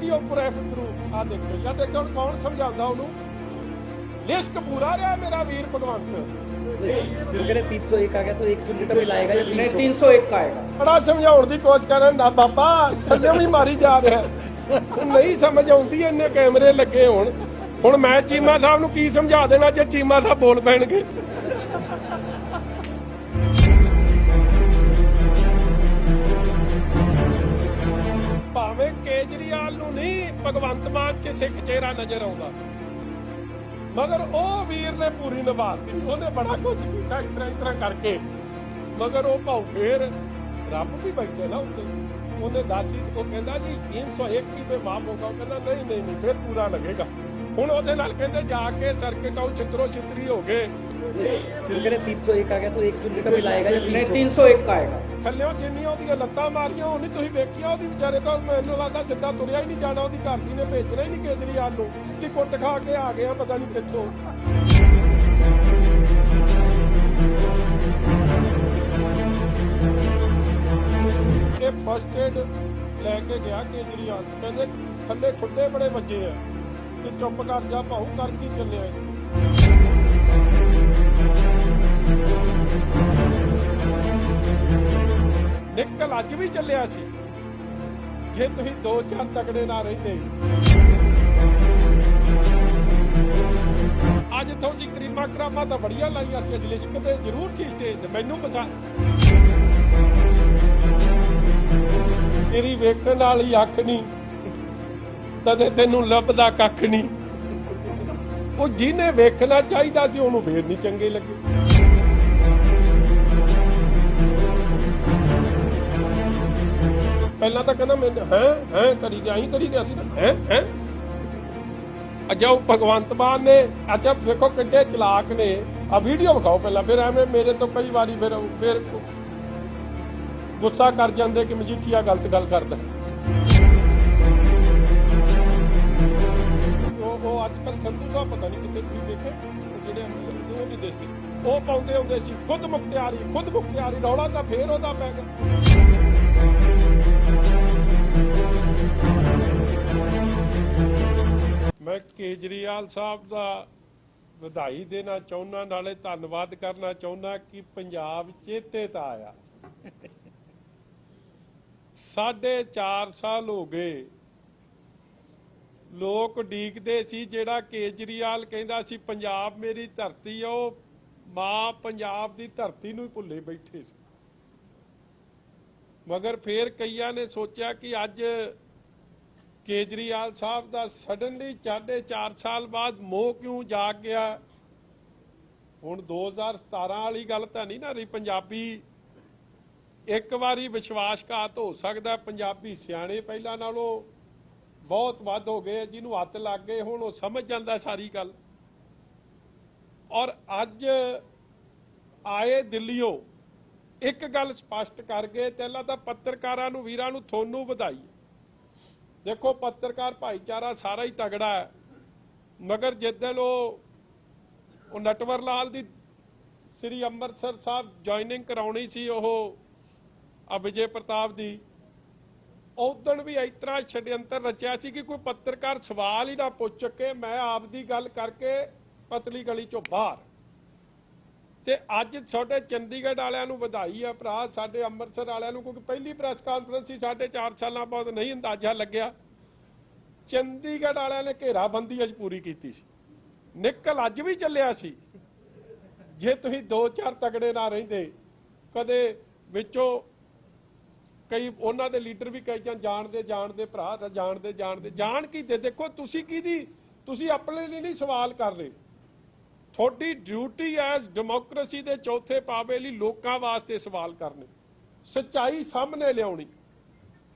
Video proof आ देखो या देखो कौन समझाता लिस्ट पूरा रहा मेरा वीर भगवंत। 301 आ गया तो एक चुंडी का बिल आएगा या नहीं 301 का आएगा। बड़ा समझाने की कोशिश कर ना बाबा थल्ले भी मारी जा रहा है नहीं समझ आती इन्ने कैमरे लगे हुण मैं चीमा साहब नूं की समझा देना जे चीमा साहब बोल पैणगे। भावें केजरीवाल नूं नहीं भगवंत मान च सिख चेहरा नजर आउंदा मगर ओ वीर ने पूरी निभाती उन्हें बड़ा कुछ किया इस तरह करके मगर वो भाऊ फिर रब भी बैठे ना उत्ते उन्हें दसी वो कहता जी 301 भी पे माफ होगा कहना नहीं फिर पूरा लगेगा हुण ओदे नाल कहंदे जाके सर्किट आउ छितरो छितरी हो गए 301 आ गया तो एक चुंडी का बिल आएगा या नहीं 301 का आएगा। थल्लियों जिन्नियां ओदियां लत्तां मारियां होनी तुसीं वेखिया ओदी विचारे तो मैनूं लगदा सिद्धा तुरिया ही नहीं जाना ओदी घर दी ने भेजना ही नहीं केजरीवाल नूं कि कुੱਟ खा के आ गया पता नहीं कित्थों। ये फर्स्ट एड लैके गया केजरीवाल कहंदे थल्ले ठुड्डे बड़े वजे आ कि चुप कर जा भाऊ कर की ਚੱਲਿਆ ਇੱਥੇ। निकल अज भी चलिया सी जे तुसीं 2-4 तगड़े ना रहिंदे अज थोड़ी करीमा करामा तो बड़िया लाइया सी लिश्क ते जरूर सी स्टेज ते मैनूं पसंद तेरी वेखण वाली अख नहीं तदे तैनूं लभदा कख नहीं वो जिन्हें वेखना चाहिदा सी ओनूं फेर नहीं चंगे लगे। पहला तो कहना मैं है करी गया है अच्छा भगवंत मान ने अच्छा देखो किड्डे चलाक ने आ वीडियो विखाओ पहला फिर एवं मेरे तो कई बारी फिर गुस्सा कर जाते कि मजीठिया गलत गल करता अजकल संधू साहब पता नहीं कितने तुम देखे जो नहीं दसते वो पाते होंगे खुद मुख्तियारी रौला तो फिर वह पै गया। मैं केजरीवाल साहब का ਵਧਾਈ देना चाहना नाले धन्यवाद करना चाहना कि पंजाब चेते तो आया 4.5 साल हो गए लोग उਡੀਕਦੇ ਸੀ ਜਿਹੜਾ केजरीवाल ਕਹਿੰਦਾ ਸੀ पंजाब मेरी धरती है मां पंजाब की धरती ਨੂੰ ਭੁੱਲੇ बैठे ਸੀ मगर फिर कईयां ने सोचा कि अज केजरीवाल साहब का सडनली 4.5 साल बाद मोह क्यों जाग गया हुण 2017 वाली गल तो नहीं ना रही पंजाबी एक बारी विश्वासघात हो सकता पंजाबी सियाणे पहला नालों बहुत वध हो गए जिन्होंने हत्थ लग गए हुण समझ जाता सारी गल और अज आए दिल्लीओ एक गल स्पष्ट कर गए पहला तो पत्रकारां नूं वीरां नूं थोनू वधाई देखो पत्रकार भाईचारा सारा ही तगड़ा है मगर जिद्दन वो नटवर लाल दी श्री अमृतसर साहब ज्वाइनिंग कराउणी सी विजय प्रताप दी उदण भी इस तरह छड्यंतर रचिया सी कि कोई पत्रकार सवाल ही ना पुछ सके मैं आपदी गल करके पतली गली चों बाहर ते अज साडे चंडीगढ़ वालियां नूं वधाई है भरा साडे अमृतसर वालियां नूं क्योंकि पहली प्रेस कानफ्रेंस सी 4.5 साल बाद नहीं अंदाजा लग्या चंडीगढ़ वालियां ने घेराबंदी अज पूरी कीती सी निकल अज भी चलिया सी जे तुसीं 2-4 तगड़े ना रहिंदे कदे विचों कई उन्हां दे लीडर भी कई जानते भरा जानते जान की दे देखो तुसी की तुसी अपने लिए नहीं सवाल कर रहे थोड़ी ड्यूटी एज डेमोक्रेसी के चौथे पावे लिए लोगों वास्ते सवाल करने सच्चाई सामने लियाउणी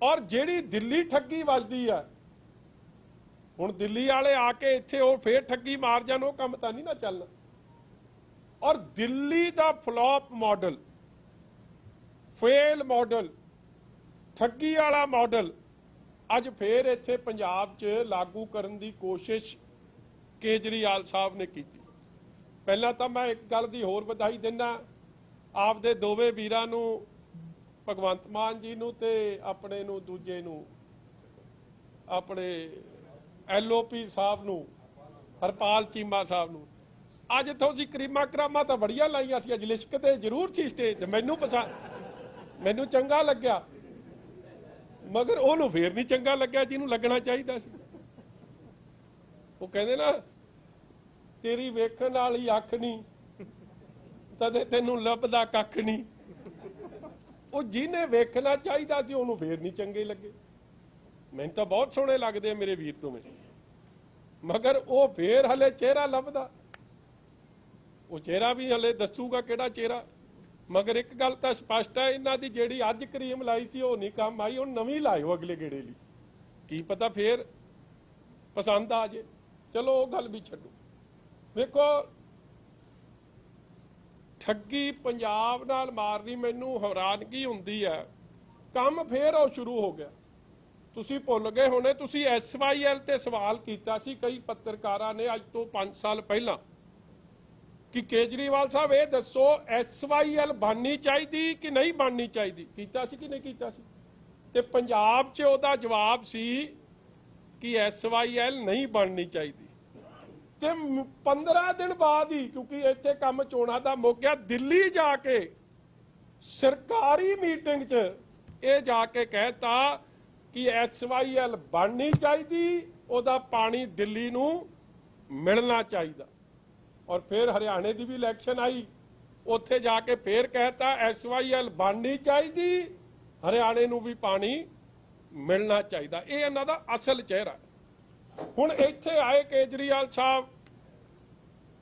और जिहड़ी दिल्ली ठगी वजदी है हुण दिल्ली वाले आके इत्थे वो फिर ठगी मार जाण वो काम तां नहीं ना चलना और दिल्ली का फ्लॉप मॉडल फेल मॉडल ठगी वाला मॉडल अज फिर इत्थे पंजाब च लागू करन दी कोशिश केजरीवाल साहब ने की पहला तो मैं एक गल दी होर बधाई दिना आपदे दोवें वीरां नूं भगवंत मान जी नूं ते अपने नूं दूजे नूं ਆਪਣੇ LOP ਸਾਹਿਬ ਨੂੰ, ਹਰਪਾਲ ਚੀਮਾ ਸਾਹਿਬ ਨੂੰ। ਅੱਜ ਤੁਸੀਂ ਕਰੀਮਾ ਕਰਾਮਾਂ ਤਾਂ ਬੜੀਆਂ ਲਾਈਆਂ ਸੀ, ਅੱਜ ਲਿਸ਼ਕਦੇ ਜ਼ਰੂਰ ਸੀ ਸਟੇਜ ਤੇ। ਮੈਨੂੰ ਚੰਗਾ ਲੱਗਿਆ, ਮਗਰ ਉਹਨੂੰ ਫੇਰ ਨਹੀਂ ਚੰਗਾ ਲੱਗਿਆ ਜਿਹਨੂੰ ਲੱਗਣਾ ਚਾਹੀਦਾ ਸੀ। ਉਹ ਕਹਿੰਦੇ ਨਾ, ਤੇਰੀ ਵੇਖਣ ਵਾਲੀ ਅੱਖ ਨਹੀਂ ਤਦੇ ਤੈਨੂੰ ਲੱਭਦਾ ਕੱਖ ਨਹੀਂ। ਉਹ ਜਿਹਨੇ ਵੇਖਣਾ ਚਾਹੀਦਾ ਸੀ ਉਹਨੂੰ ਫੇਰ ਨਹੀਂ ਚੰਗੇ ਲੱਗੇ। ਮੈਨੂੰ ਤਾਂ ਬਹੁਤ ਸੋਹਣੇ ਲੱਗਦੇ ਮੇਰੇ ਵੀਰ ਤੁਮੇ, ਮਗਰ ਉਹ ਫੇਰ ਹਲੇ ਚਿਹਰਾ ਲੱਭਦਾ। ਉਹ ਚਿਹਰਾ ਵੀ ਹਲੇ ਦੱਸੂਗਾ ਕਿਹੜਾ ਚਿਹਰਾ। ਮਗਰ ਇੱਕ ਗੱਲ ਤਾਂ ਸਪਸ਼ਟ ਹੈ, ਇਹਨਾਂ ਦੀ ਜਿਹੜੀ ਅੱਜ ਕਰੀਮ ਲਾਈ ਸੀ ਉਹ ਨਹੀਂ ਕੰਮ ਆਈ, ਉਹ ਨਵੀਂ ਲਾਇਓ ਅਗਲੇ ਗੇੜੇ ਲਈ। ਕੀ ਪਤਾ ਫੇਰ ਪਸੰਦ ਆ ਜੇ। ਚਲੋ ਉਹ ਗੱਲ ਵੀ ਛੱਡੋ। ਵੇਖੋ, ਠੱਗੀ ਪੰਜਾਬ ਨਾਲ ਮਾਰਨੀ ਮੈਨੂੰ ਹੈਰਾਨਗੀ ਹੁੰਦੀ ਹੈ। ਕੰਮ ਫੇਰ ਉਹ ਸ਼ੁਰੂ ਹੋ ਗਿਆ। ਤੁਸੀਂ ਭੁੱਲ ਗਏ ਹੋਣੇ, ਤੁਸੀਂ SYL ਤੇ ਸਵਾਲ ਕੀਤਾ ਸੀ ਕਈ ਪੱਤਰਕਾਰਾਂ ਨੇ ਅੱਜ ਤੋਂ 5 ਸਾਲ ਪਹਿਲਾਂ ਕਿ ਕੇਜਰੀਵਾਲ ਸਾਹਿਬ ਇਹ ਦੱਸੋ SYL ਬਣਨੀ ਚਾਹੀਦੀ ਕਿ ਨਹੀਂ ਬਣਨੀ ਚਾਹੀਦੀ। ਕੀਤਾ ਸੀ ਕਿ ਨਹੀਂ ਕੀਤਾ ਸੀ? ਤੇ ਪੰਜਾਬ 'ਚ ਉਹਦਾ ਜਵਾਬ ਸੀ ਕਿ SYL ਨਹੀਂ ਬਣਨੀ ਚਾਹੀਦੀ। ਤੇ 15 ਦਿਨ ਬਾਅਦ ਹੀ, ਕਿਉਂਕਿ ਇੱਥੇ ਕੰਮ ਚੋਣਾਂ ਦਾ ਮੁੱਕ ਗਿਆ, ਦਿੱਲੀ ਜਾ ਕੇ ਸਰਕਾਰੀ ਮੀਟਿੰਗ 'ਚ ਇਹ ਜਾ ਕੇ ਕਹਿਤਾ ਕਿ SYL ਬਣਨੀ ਚਾਹੀਦੀ, ਉਹਦਾ ਪਾਣੀ ਦਿੱਲੀ ਨੂੰ ਮਿਲਣਾ ਚਾਹੀਦਾ। ਔਰ ਫਿਰ ਹਰਿਆਣੇ ਦੀ ਵੀ ਇਲੈਕਸ਼ਨ ਆਈ, ਉੱਥੇ ਜਾ ਕੇ ਫਿਰ ਕਹਿਤਾ SYL ਬਣਨੀ ਚਾਹੀਦੀ, ਹਰਿਆਣੇ ਨੂੰ ਵੀ ਪਾਣੀ ਮਿਲਣਾ ਚਾਹੀਦਾ। ਇਹ ਇਹਨਾਂ ਦਾ ਅਸਲ ਚਿਹਰਾ। ਹੁਣ ਇੱਥੇ ਆਏ ਕੇਜਰੀਵਾਲ ਸਾਹਿਬ,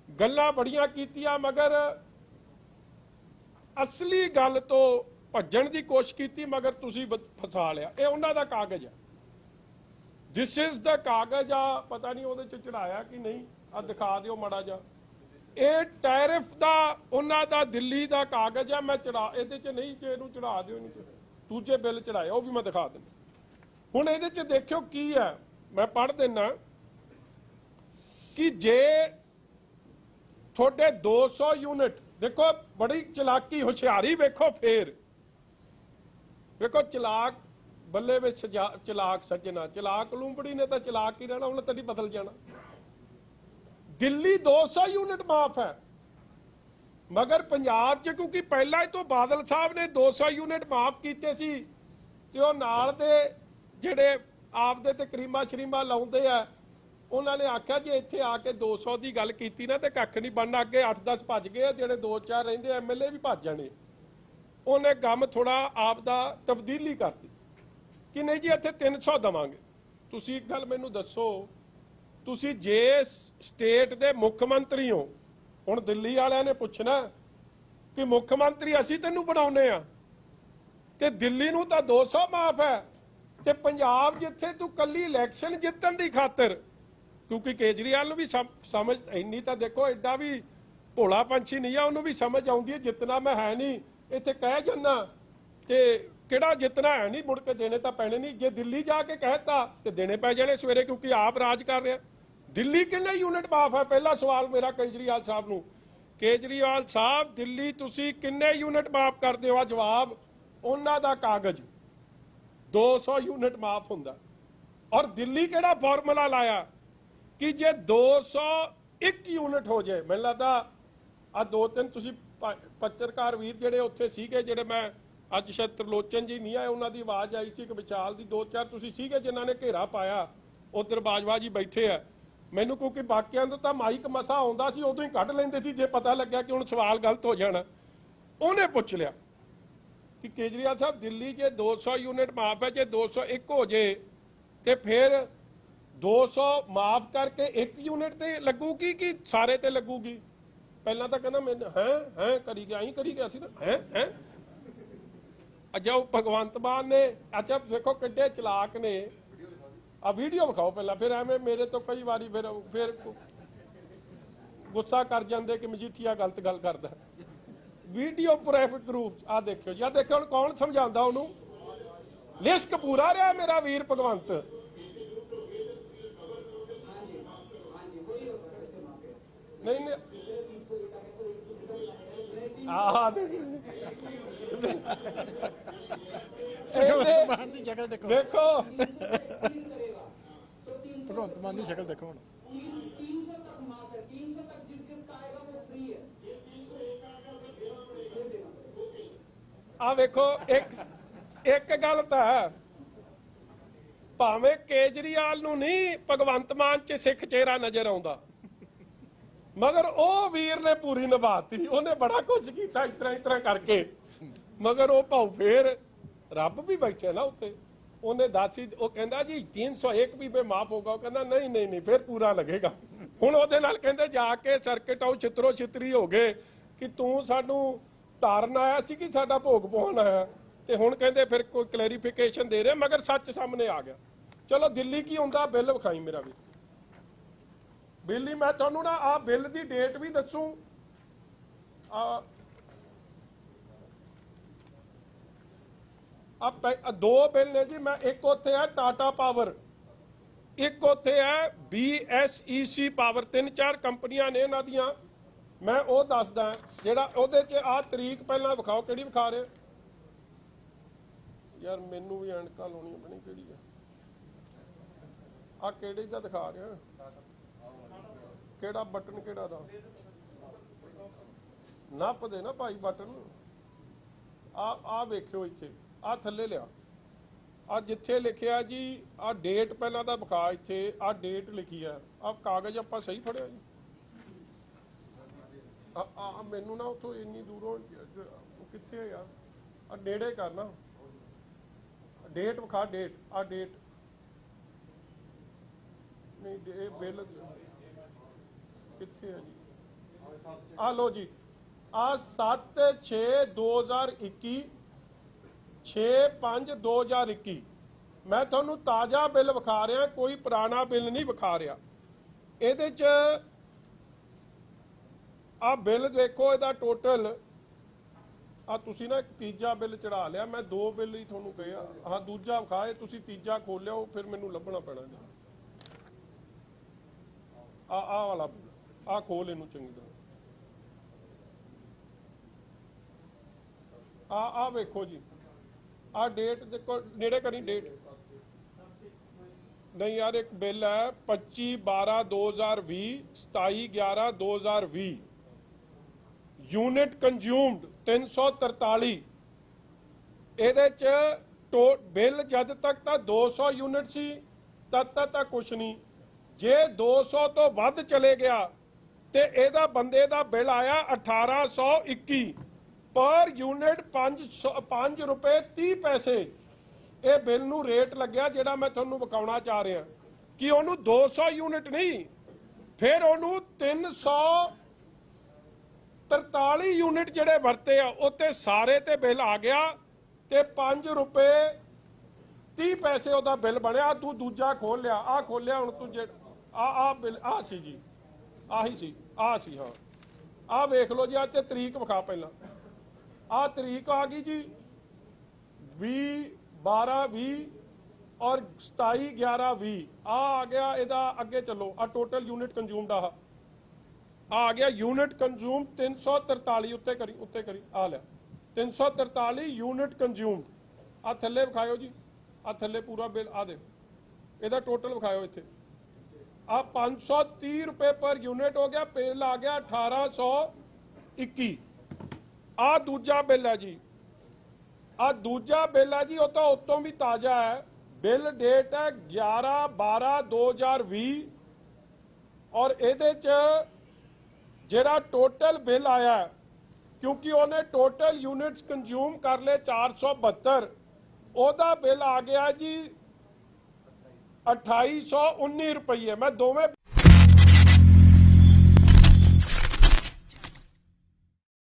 ਗੱਲਾਂ ਬੜੀਆਂ ਕੀਤੀਆਂ, ਮਗਰ ਅਸਲੀ ਗੱਲ ਤੋਂ ਭੱਜਣ ਦੀ ਕੋਸ਼ਿਸ਼ ਕੀਤੀ, ਮਗਰ ਤੁਸੀਂ ਫਸਾ ਲਿਆ। ਇਹ ਉਹਨਾਂ ਦਾ ਕਾਗਜ਼ ਆ, ਦਿਸ ਇਜ਼ ਦਾ ਕਾਗਜ਼ ਆ। ਪਤਾ ਨਹੀਂ ਉਹਦੇ ਚ ਚੜਾਇਆ ਕਿ ਨਹੀਂ, ਆ ਦਿਖਾ ਦਿਓ ਮਾੜਾ ਜਿਹਾ। ਇਹ ਟੈਰਿਫ ਦਾ ਉਹਨਾਂ ਦਾ ਦਿੱਲੀ ਦਾ ਕਾਗਜ਼ ਆ। ਮੈਂ ਚੜਾ ਇਹਦੇ ਚ ਨਹੀਂ, ਜੇ ਇਹਨੂੰ ਚੜਾ ਦਿਓ, ਇਹਨੂੰ ਦੂਜੇ ਬਿੱਲ ਚੜਾਏ, ਉਹ ਵੀ ਮੈਂ ਦਿਖਾ ਦਿੰਦਾ। ਹੁਣ ਇਹਦੇ ਚ ਦੇਖਿਓ ਕੀ ਹੈ, ਮੈਂ ਪੜ੍ਹ ਦਿੰਦਾ ਕਿ ਜੇ ਤੁਹਾਡੇ 200 ਯੂਨਿਟ, ਦੇਖੋ ਬੜੀ ਚਲਾਕੀ ਹੁਸ਼ਿਆਰੀ, ਵੇਖੋ ਫੇਰ ਵੇਖੋ ਚਲਾਕ ਬੱਲੇ ਵਿੱਚ ਚਲਾਕ ਸੱਜਣਾ, ਚਲਾਕ ਲੂੰਬੜੀ ਨੇ ਤਾਂ ਚਲਾਕ ਹੀ ਰਹਿਣਾ, ਉਹਨੇ ਤਾਂ ਨਹੀਂ ਬਦਲ ਜਾਣਾ। ਦਿੱਲੀ 200 ਯੂਨਿਟ ਮਾਫ ਹੈ, ਮਗਰ ਪੰਜਾਬ 'ਚ ਕਿਉਂਕਿ ਪਹਿਲਾਂ ਹੀ ਤੋਂ ਬਾਦਲ ਸਾਹਿਬ ਨੇ 200 ਯੂਨਿਟ ਮਾਫ ਕੀਤੇ ਸੀ, ਤੇ ਉਹ ਨਾਲ ਦੇ ਜਿਹੜੇ ਆਪਦੇ ਤੇ ਕਰੀਮਾ ਸ਼ਰੀਮਾ ਲਾਉਂਦੇ ਆ, ਉਹਨਾਂ ਨੇ ਆਖਿਆ ਜੇ ਇੱਥੇ ਆ ਕੇ 200 ਦੀ ਗੱਲ ਕੀਤੀ ਨਾ ਤੇ ਕੱਖ ਨਹੀਂ ਬਣਨਾ। ਅੱਗੇ 8-10 ਭੱਜ ਗਏ, ਜਿਹੜੇ 2-4 ਰਹਿੰਦੇ MLA ਵੀ ਭੱਜ ਜਾਣੇ। ਉਹਨੇ ਕੰਮ ਥੋੜਾ ਆਪ ਦਾ ਤਬਦੀਲੀ ਕਰਤੀ ਕਿ ਨਹੀਂ ਜੀ ਇੱਥੇ 300 ਦੇਵਾਂਗੇ। ਤੁਸੀਂ ਇੱਕ ਗੱਲ ਮੈਨੂੰ ਦੱਸੋ, ਤੁਸੀਂ ਜੇ ਸਟੇਟ ਦੇ ਮੁੱਖ ਮੰਤਰੀ ਹੋ, ਹੁਣ ਦਿੱਲੀ ਵਾਲਿਆਂ ਨੇ ਪੁੱਛਣਾ ਕਿ ਮੁੱਖ ਮੰਤਰੀ ਅਸੀਂ ਤੈਨੂੰ ਬਣਾਉਨੇ ਆ, ਤੇ ਦਿੱਲੀ ਨੂੰ ਤਾਂ 200 ਮਾਫ ਹੈ, ਤੇ ਪੰਜਾਬ ਜਿੱਥੇ ਤੂੰ ਕੱਲੀ ਇਲੈਕਸ਼ਨ ਜਿੱਤਣ ਦੀ ਖਾਤਰ, ਕਿਉਂਕਿ ਕੇਜਰੀਵਾਲ ਨੂੰ ਵੀ ਸਮਝ ਇੰਨੀ ਤਾਂ ਦੇਖੋ, ਐਡਾ ਵੀ ਭੋਲਾ ਪੰਛੀ ਨਹੀਂ ਆ, ਉਹਨੂੰ ਵੀ ਸਮਝ ਆਉਂਦੀ ਹੈ ਜਿੱਤਣਾ ਮੈਂ ਹੈ ਨਹੀਂ, ਇੱਥੇ ਕਹਿ ਜੰਨਾ ਤੇ ਕਿਹੜਾ ਜਿੱਤਣਾ ਹੈ ਨਹੀਂ, ਮੁੜ ਕੇ ਦੇਣੇ ਤਾਂ ਪੈਣੇ ਨਹੀਂ। ਜੇ ਦਿੱਲੀ ਜਾ ਕੇ ਕਹਿਤਾ ਤੇ ਦੇਣੇ ਪੈ ਜਾਣੇ ਸਵੇਰੇ, ਕਿਉਂਕਿ ਆਪ ਰਾਜ ਕਰ ਰਿਹਾ। ਦਿੱਲੀ ਕਿੰਨੇ ਯੂਨਿਟ ਮਾਫ ਹੈ? ਪਹਿਲਾ ਸਵਾਲ ਮੇਰਾ ਕੇਜਰੀਵਾਲ ਸਾਹਿਬ ਨੂੰ, ਕੇਜਰੀਵਾਲ ਸਾਹਿਬ ਦਿੱਲੀ ਤੁਸੀਂ ਕਿੰਨੇ ਯੂਨਿਟ ਮਾਫ ਕਰਦੇ ਹੋ? ਜਵਾਬ ਉਹਨਾਂ ਦਾ ਕਾਗਜ਼ 200 ਯੂਨਿਟ ਮਾਫ ਹੁੰਦਾ। ਔਰ ਦਿੱਲੀ ਕਿਹੜਾ ਫਾਰਮੂਲਾ ਲਾਇਆ ਕਿ ਜੇ 201 ਯੂਨਿਟ ਹੋ ਜਾਏ, ਮੈਨੂੰ ਲੱਗਦਾ ਆ 2-3 ਤੁਸੀਂ ਪੱਤਰਕਾਰ ਵੀਰ ਜਿਹੜੇ ਉੱਥੇ ਸੀਗੇ, ਜਿਹੜੇ ਮੈਂ ਅੱਜ ਸ਼ਾਇਦ ਤਰਲੋਚਨ ਜੀ ਨਹੀਂ ਆਏ, ਉਹਨਾਂ ਦੀ ਆਵਾਜ਼ ਆਈ ਸੀ ਕਿ ਵਿਚਾਲ ਦੀ 2-4 ਤੁਸੀਂ ਸੀਗੇ ਜਿਨ੍ਹਾਂ ਨੇ ਘੇਰਾ ਪਾਇਆ, ਉਧਰ ਬਾਜਵਾ ਜੀ ਬੈਠੇ ਆ। ਮੈਨੂੰ ਕਿਉਂਕਿ ਬਾਕੀਆਂ ਤੋਂ ਤਾਂ ਮਾਈਕ ਮਸਾ ਆਉਂਦਾ ਸੀ, ਉਦੋਂ ਹੀ ਕੱਢ ਲੈਂਦੇ ਸੀ ਜੇ ਪਤਾ ਲੱਗਿਆ ਕਿ ਹੁਣ ਸਵਾਲ ਗਲਤ ਹੋ ਜਾਣਾ। ਉਹਨੇ ਪੁੱਛ ਲਿਆ ਕਿ ਕੇਜਰੀਵਾਲ ਸਾਹਿਬ ਦਿੱਲੀ ਜੇ 200 ਯੂਨਿਟ ਮਾਫ ਹੈ, ਜੇ 201 ਹੋ ਜੇ ਤੇ ਫਿਰ 200 ਮਾਫ ਕਰਕੇ 1 ਯੂਨਿਟ ਤੇ ਲੱਗੂਗੀ ਕਿ ਸਾਰੇ ਤੇ ਲੱਗੂਗੀ? ਪਹਿਲਾਂ ਤਾਂ ਕਹਿੰਦਾ ਮੈਨੂੰ ਹੈ ਕਰੀ ਗਿਆ, ਹੀ ਕਰੀ ਗਿਆ ਸੀ ਨਾ, ਹੈ ਅੱਛਾ ਉਹ ਭਗਵੰਤ ਮਾਨ ਨੇ, ਅੱਛਾ ਵੇਖੋ ਕਿੱਡੇ ਚਲਾਕ ਨੇ, ਆ ਵੀਡੀਓ ਵਿਖਾਓ ਪਹਿਲਾਂ, ਫਿਰ ਐਵੇਂ ਮੇਰੇ ਤੋਂ ਕਈ ਵਾਰੀ ਫਿਰ ਗੁੱਸਾ ਕਰ ਜਾਂਦੇ ਕਿ ਮਜੀਠੀਆ ਗਲਤ ਗੱਲ ਕਰਦਾ। ਵੀਡੀਓ ਪ੍ਰਾਈਵੇਟ ਗਰੁੱਪ ਆ ਦੇਖਿਓ ਜੀ, ਆ ਦੇਖਿਓ ਹੁਣ ਕੌਣ ਸਮਝਾਉਂਦਾ ਉਹਨੂੰ। ਲਿਸਕ ਪੂਰਾ ਰਿਹਾ ਮੇਰਾ ਵੀਰ ਭਗਵੰਤ। ਨਹੀਂ ਨਹੀਂ ਦੇਖੋ ਭਗਵੰਤ ਮਾਨ ਦੀ ਸ਼ਕਲ ਦੇਖੋ ਹੁਣ। 300 तक माफ है, 300 तक जिस जिसका आएगा वो फ्री है। ਆ ਵੇਖੋ ਇੱਕ ਗੱਲ ਤਾਂ ਹੈ, ਭਾਵੇਂ ਕੇਜਰੀਵਾਲ ਨੂੰ ਨਹੀਂ ਭਗਵੰਤ ਮਾਨ 'ਚ ਸਿੱਖ ਚਿਹਰਾ ਨਜ਼ਰ ਆਉਂਦਾ, ਮਗਰ ਉਹ ਵੀਰ ਨੇ ਪੂਰੀ ਨਿਭਾਤੀ। ਉਹਨੇ ਬੜਾ ਕੁਝ ਕੀਤਾ ਇਸ ਤਰ੍ਹਾਂ ਕਰਕੇ, ਮਗਰ ਉਹ ਭਾਉ ਫੇਰ ਰੱਬ ਵੀ ਬੈਠੇ ਨਾ ਉੱਤੇ। ਉਹਨੇ ਦੱਸੀ, ਉਹ ਕਹਿੰਦਾ ਜੀ 301 ਵੀ ਫੇ ਮਾਫ ਹੋਗਾ। ਉਹ ਕਹਿੰਦਾ ਨਹੀਂ ਫਿਰ ਪੂਰਾ ਲੱਗੇਗਾ। ਹੁਣ ਉਹਦੇ ਨਾਲ ਕਹਿੰਦੇ ਜਾ ਕੇ ਸਰਕਟ ਆਉ ਛਿੱਤਰੋ ਛਿੱਤਰੀ ਹੋ ਗਏ ਕਿ ਤੂੰ ਸਾਨੂੰ ਤਾਰਨ ਆਇਆ ਸੀ ਕਿ ਸਾਡਾ ਭੋਗ ਪਾਉਣ ਆਇਆ। ਤੇ ਹੁਣ ਕਹਿੰਦੇ ਫਿਰ ਕੋਈ ਕਲੈਰੀਫਿਕੇਸ਼ਨ ਦੇ ਰਹੇ, ਮਗਰ ਸੱਚ ਸਾਹਮਣੇ ਆ ਗਿਆ। ਚਲੋ ਦਿੱਲੀ ਕੀ ਹੁੰਦਾ, ਬਿੱਲ ਵਿਖਾਈ ਮੇਰਾ ਵੀ ਬਿੱਲ ਹੀ। ਮੈਂ ਤੁਹਾਨੂੰ ਨਾ ਆ ਬਿੱਲ ਦੀ ਡੇਟ ਵੀ ਦੱਸੂ। ਦੋ ਬਿੱਲ ਨੇ ਜੀ। ਮੈਂ ਇੱਕ ਉੱਥੇ ਹੈ ਟਾਟਾ ਪਾਵਰ, ਇੱਕ ਉੱਥੇ ਹੈ BSEC ਪਾਵਰ। 3-4 ਕੰਪਨੀਆਂ ਨੇ ਇਹਨਾਂ ਦੀਆਂ। ਮੈਂ ਉਹ ਦੱਸਦਾ ਜਿਹੜਾ ਉਹਦੇ 'ਚ ਆ ਤਰੀਕ ਪਹਿਲਾਂ ਵਿਖਾਓ, ਕਿਹੜੀ ਵਿਖਾ ਰਹੇ ਯਾਰ? ਮੈਨੂੰ ਵੀ ਐਨਕਾਂ ਲਾਉਣੀ ਬਣੀ, ਕਿਹੜੀ ਆ ਆ? ਕਿਹੜੀ ਦਾ ਦਿਖਾ ਰਿਹਾ? ਕਿਹੜਾ ਬਟਨ, ਕਿਹੜਾ ਦਾ? ਨੱਪ ਦੇ ਨਾ ਭਾਈ ਬਟਨ। ਆ ਵੇਖਿਓ ਇੱਥੇ, ਆ ਥੱਲੇ ਲਿਆ, ਆ ਜਿੱਥੇ ਲਿਖਿਆ ਜੀ ਆ ਡੇਟ ਪਹਿਲਾਂ ਤਾਂ ਵਿਖਾ। ਇੱਥੇ ਆ ਡੇਟ ਲਿਖੀ ਆ, ਆ ਕਾਗਜ਼ ਆਪਾਂ ਸਹੀ ਫੜਿਆ ਜੀ? ਆ ਮੈਨੂੰ ਨਾ ਉੱਥੋਂ ਇੰਨੀ ਦੂਰੋਂ ਕਿੱਥੇ ਆ ਯਾਰ? ਆ ਨੇੜੇ ਕਰਨਾ, ਡੇਟ ਵਿਖਾ, ਡੇਟ। ਆ ਡੇਟ ਨਹੀਂ, ਇਹ ਬਿੱਲ ਕਿੱਥੇ ਆ ਜੀ? ਆ ਲੋ ਜੀ, ਆ 7/6/2021, 6/5/2021। ਮੈਂ ਤੁਹਾਨੂੰ ਤਾਜ਼ਾ ਬਿੱਲ ਵਿਖਾ ਰਿਹਾ, ਕੋਈ ਪੁਰਾਣਾ ਬਿੱਲ ਨਹੀਂ ਵਿਖਾ ਰਿਹਾ। ਇਹਦੇ 'ਚ ਆ ਬਿੱਲ ਦੇਖੋ, ਇਹਦਾ ਟੋਟਲ ਆ। ਤੁਸੀਂ ਨਾ ਇੱਕ ਤੀਜਾ ਬਿੱਲ ਚੜਾ ਲਿਆ, ਮੈਂ 2 ਬਿੱਲ ਹੀ ਤੁਹਾਨੂੰ ਕਿਹਾ। ਆਹ ਦੂਜਾ ਵਿਖਾਏ, ਤੁਸੀਂ ਤੀਜਾ ਖੋਲਿਓ, ਫਿਰ ਮੈਨੂੰ ਲੱਭਣਾ ਪੈਣਾ ਜੀ। ਆ ਵਾਲਾ ਬਿੱਲ, ਆ ਖੋਲ ਇਹਨੂੰ ਚੰਗੀ ਤਰ੍ਹਾਂ। ਆ ਵੇਖੋ ਜੀ, ਆ ਡੇਟ ਦੇਖੋ, ਨੇੜੇ ਕਰੀ ਡੇਟ। ਨਹੀਂ ਯਾਰ, ਇੱਕ ਬਿੱਲ ਹੈ 25/12/2020, 27/11/2020। Unit consumed 343। ਇਹਦੇ ਚ ਬਿੱਲ ਜਦ ਤੱਕ ਤਾਂ 200 यूनिट ਸੀ ਤਦ ਤੱਕ ਕੁਛ ਨਹੀਂ। ਜੇ 200 ਤੋਂ ਵੱਧ ਚਲੇ ਗਿਆ ਤੇ ਇਹਦਾ ਬੰਦੇ ਦਾ ਬਿੱਲ ਆਇਆ 1821 ਪਰ यूनिट 5 रुपए 30 पैसे। ਇਹ ਬਿੱਲ ਨੂੰ ਰੇਟ ਲੱਗਿਆ ਜਿਹੜਾ ਮੈਂ ਤੁਹਾਨੂੰ ਵਿਖਾਉਣਾ ਚਾਹ ਰਿਹਾ ਕਿ ਉਹਨੂੰ 200 यूनिट ਨਹੀਂ, ਫਿਰ ਉਹਨੂੰ 343 यूनिट ਜਿਹੜੇ ਵਰਤੇ ਆ ਉੱਤੇ ਸਾਰੇ ਤੇ ਬਿੱਲ ਆ ਗਿਆ ਤੇ 5 रुपए 30 पैसे ਉਹਦਾ ਬਿੱਲ ਬਣਿਆ। ਤੂੰ ਦੂਜਾ ਖੋਲ ਲਿਆ, ਆ ਖੋਲਿਆ ਹੁਣ ਤੂੰ। ਆ ਬਿੱਲ ਆ ਸੀ ਜੀ, ਆਹੀ ਸੀ, ਆ ਸੀ। ਹਾਂ ਆ ਵੇਖ ਲਓ ਜੀ, ਆ ਤੇ ਤਰੀਕ ਵਿਖਾ ਪਹਿਲਾਂ। ਆ ਤਰੀਕ ਆ ਗਈ ਜੀ 20/12/20 ਔਰ 27/11/20। ਆ ਗਿਆ ਇਹਦਾ, ਅੱਗੇ ਚੱਲੋ। ਆ ਟੋਟਲ यूनिट कंज्यूम्ड आ गया। यूनिट कंज्यूम 343 उत्ते करी आ लिया 343 यूनिट कंज्यूम्ड। आ थल्ले विखायो जी, आ थल्ले पूरा बिल आ दे, ਇਹਦਾ टोटल विखायो इत्थे। आ 530 रुपए पर यूनिट हो गया। बिल आ गया 1821। आ दूजा बिल है जी, आ दूजा बिल है जी, वो तो उतों भी ताजा है। बिल डेट है 11/12/2020 और ਇਹਦੇ ਚ ਜਿਹੜਾ टोटल बिल आया क्योंकि उन्हें टोटल यूनिट्स कंज्यूम कर ले 472, ਉਹਦਾ बिल आ गया जी 2819 रुपये। मैं दोवें